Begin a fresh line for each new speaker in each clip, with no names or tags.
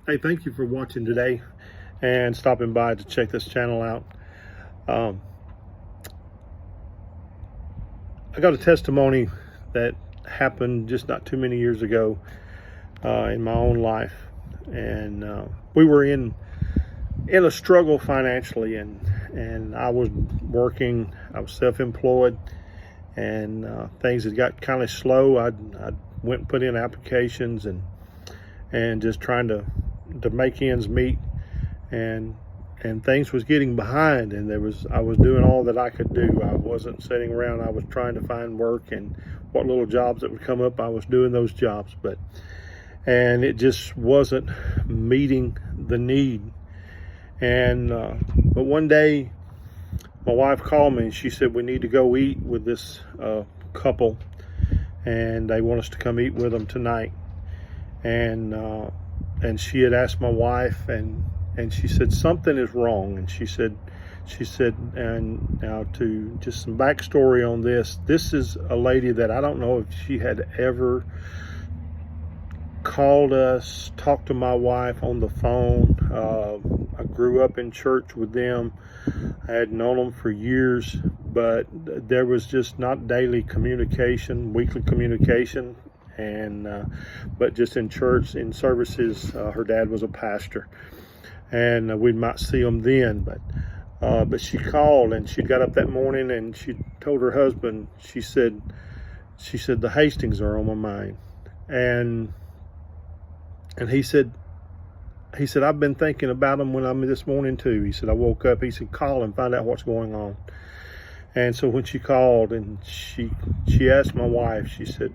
Hey, thank you for watching today and stopping by to check this channel out. Um, I got a testimony that happened just not too many years ago in my own life, and we were in a struggle financially, and I was working. I was self-employed, and things had got kind of slow. I went and put in applications and just trying to make ends meet, and things was getting behind, and I was doing all that I could do. I wasn't sitting around. I was trying to find work, and what little jobs that would come up, I was doing those jobs, and it just wasn't meeting the need. And but one day my wife called me and she said, we need to go eat with this couple, and they want us to come eat with them tonight. And she had asked my wife, and she said something is wrong. And she said, and now, to just some backstory on this is a lady that I don't know if she had ever called us, talked to my wife on the phone. I grew up in church with them. I had known them for years, but there was just not daily communication, weekly communication. And but just in church, in services, her dad was a pastor, and we might see them then. But she called, and she got up that morning and she told her husband, she said the Hastings are on my mind. And he said I've been thinking about them when I'm this morning too. He said I woke up. He said call and find out what's going on. And so when she called and she asked my wife, she said,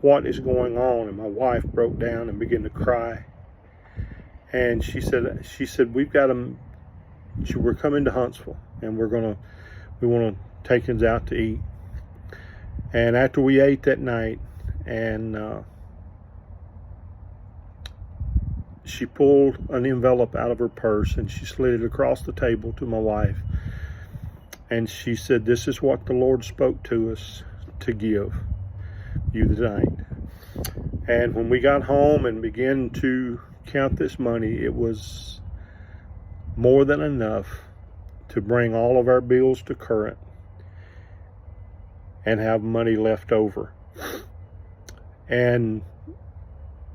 what is going on? And my wife broke down and began to cry. And she said we've got them. We're coming to Huntsville, and we want to take them out to eat. And after we ate that night, and she pulled an envelope out of her purse and she slid it across the table to my wife. And she said, this is what the Lord spoke to us to give you tonight. And when we got home and began to count this money, it was more than enough to bring all of our bills to current and have money left over. And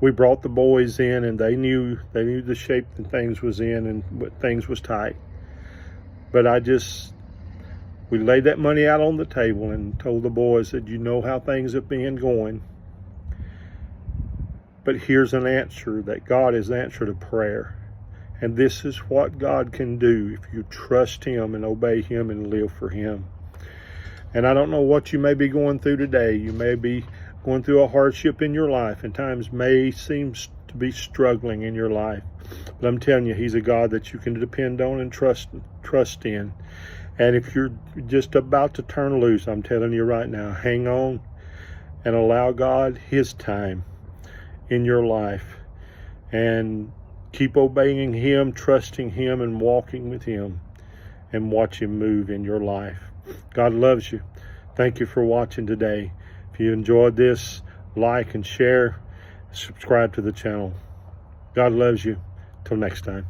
we brought the boys in, and they knew the shape that things was in, and things was tight. But we laid that money out on the table and told the boys that, you know how things have been going, but here's an answer, that God has answered a prayer. And this is what God can do if you trust Him and obey Him and live for Him. And I don't know what you may be going through today. You may be going through a hardship in your life, and times may seem to be struggling in your life. But I'm telling you, He's a God that you can depend on and trust in. And if you're just about to turn loose, I'm telling you right now, hang on and allow God His time in your life, and keep obeying Him, trusting Him, and walking with Him, and watch Him move in your life. God loves you. Thank you for watching today. If you enjoyed this, like and share, subscribe to the channel. God loves you. Till next time.